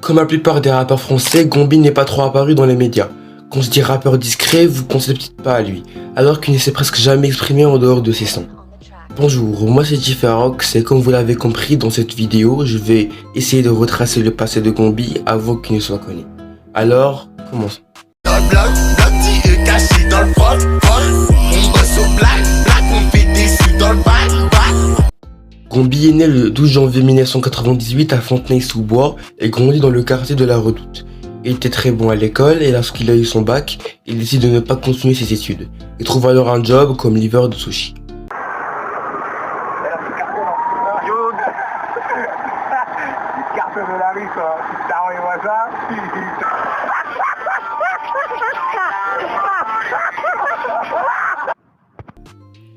Comme la plupart des rappeurs français, Gomby n'est pas trop apparu dans les médias. Quand on se dit rappeur discret, vous ne pensez peut-être pas à lui, alors qu'il ne s'est presque jamais exprimé en dehors de ses sons. Bonjour, moi c'est Jifarox et comme vous l'avez compris dans cette vidéo, je vais essayer de retracer le passé de Gomby avant qu'il ne soit connu. Alors, commençons. Dans le bloc, petit caché dans le froc, on bosse au black, on fait des sous dans le bac. Gomby est né le 12 janvier 1998 à Fontenay-sous-Bois et grandit dans le quartier de la Redoute. Il était très bon à l'école et lorsqu'il a eu son bac, il décide de ne pas continuer ses études. Il trouve alors un job comme livreur de sushi.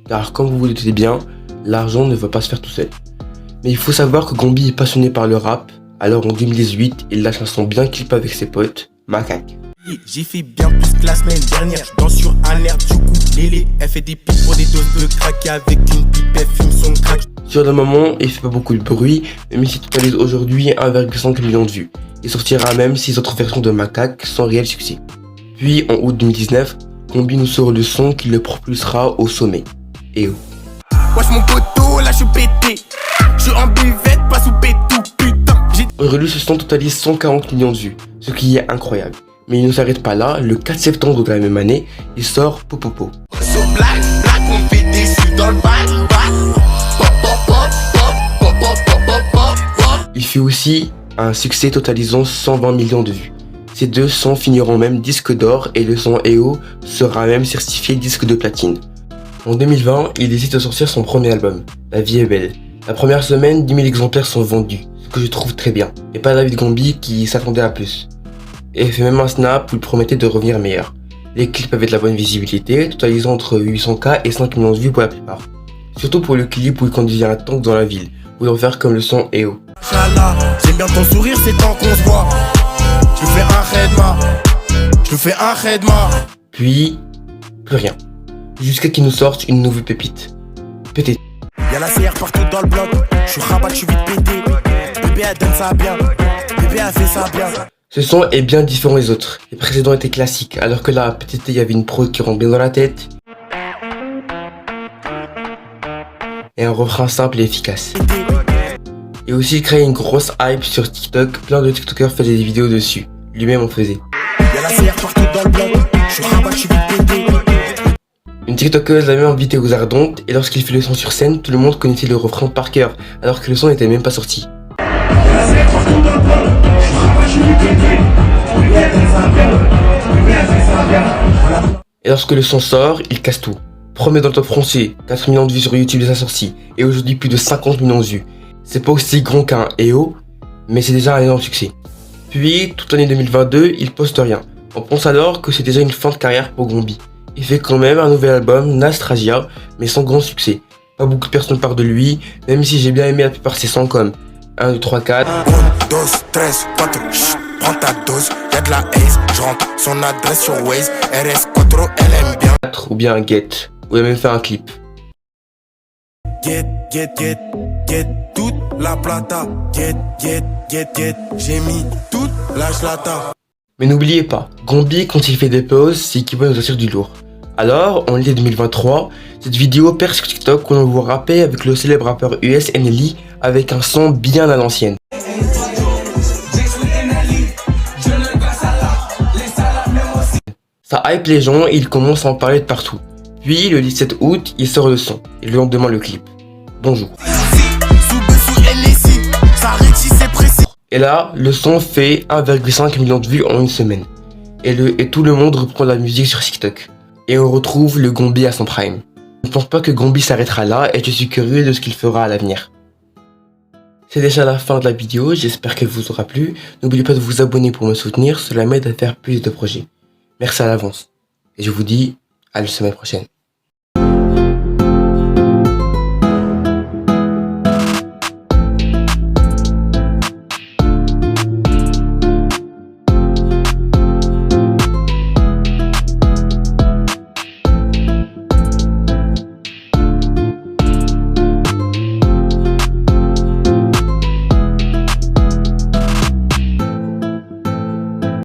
Car comme vous vous doutez bien, l'argent ne va pas se faire tout seul. Mais il faut savoir que Gomby est passionné par le rap, alors en 2018, il lâche un son bien clip avec ses potes, Macaque. J'ai fait bien plus que la semaine dernière, je danse sur un air du coup Lélé. Elle fait des pipes pour des doses de crack avec une pipe, elle fume son crack. Sur le moment, il fait pas beaucoup de bruit, mais il totalise aujourd'hui 1,5 million de vues. Il sortira même 6 autres versions de Macaque sans réel succès. Puis en août 2019, Gomby nous sort le son qui le propulsera au sommet. EO. Wesh mon poteau, là je suis pété. Je suis en buvette, pas sous pétou, putain. Aujourd'hui, ce son totalise 140 millions de vues, ce qui est incroyable. Mais il ne s'arrête pas là, le 4 septembre de la même année, il sort Popopo. Il fait aussi un succès totalisant 120 millions de vues. Ces deux sons finiront même disque d'or et le son EO sera même certifié disque de platine. En 2020, il décide de sortir son premier album, La vie est belle. La première semaine, 10 000 exemplaires sont vendus, ce que je trouve très bien, et pas David Gomby qui s'attendait à plus. Et il fait même un snap où il promettait de revenir meilleur. Les clips avaient de la bonne visibilité, totalisant entre 800K et 5 millions de vues pour la plupart. Surtout pour le clip où il conduisait un tank dans la ville, voulant faire comme le son EO. J'aime bien ton sourire, c'est tant qu'on se voit. Je fais un redma. Puis, plus rien. Jusqu'à qu'il nous sorte une nouvelle pépite. Pété. Y'a la CR partout dans le bloc. Je suis rabat, je suis vite pété. Bébé elle donne ça bien. Bébé elle fait ça bien. Ce son est bien différent des autres. Les précédents étaient classiques, alors que là, peut-être il y avait une prod qui rentre bien dans la tête. Et un refrain simple et efficace. Et aussi, il crée une grosse hype sur TikTok. Plein de TikTokers faisaient des vidéos dessus. Lui-même en faisait. Y'a la CR partout dans le bloc. Je suis rabat, je suis vite pété. Une TikTokeuse l'a même invité aux Ardentes et lorsqu'il fait le son sur scène, tout le monde connaissait le refrain par cœur, alors que le son n'était même pas sorti. Et lorsque le son sort, il casse tout. Premier dans le top français, 4 millions de vues sur YouTube dès sa sortie, et aujourd'hui plus de 50 millions de vues. C'est pas aussi grand qu'un EO, mais c'est déjà un énorme succès. Puis, toute l'année 2022, il poste rien. On pense alors que c'est déjà une fin de carrière pour Gomby. Il fait quand même un nouvel album, Nastrasia, mais sans grand succès. Pas beaucoup de personnes parlent de lui, même si j'ai bien aimé la plupart de ses sons comme 1, 2, 3, 4. 1, 2, 13, 4, prends ta dose, y'a de la haze, je rentre son adresse sur Waze, RS4, elle aime bien. Ou bien Get, où il a même fait un clip. Get, toute la plata, get, j'ai mis toute la chlata. Mais n'oubliez pas, Gomby, quand il fait des pauses, c'est qu'il va nous assurer du lourd. Alors, en l'été 2023, cette vidéo perce sur TikTok où on le voit rapper avec le célèbre rappeur US NLE avec un son bien à l'ancienne. Ça hype les gens et il commence à en parler de partout. Puis, le 17 août, il sort le son et le lendemain le clip. Bonjour. Et là, le son fait 1,5 million de vues en une semaine. Et tout le monde reprend la musique sur TikTok. Et on retrouve le Gomby à son prime. Je ne pense pas que Gomby s'arrêtera là et je suis curieux de ce qu'il fera à l'avenir. C'est déjà la fin de la vidéo, j'espère qu'elle vous aura plu. N'oubliez pas de vous abonner pour me soutenir, cela m'aide à faire plus de projets. Merci à l'avance. Et je vous dis à la semaine prochaine.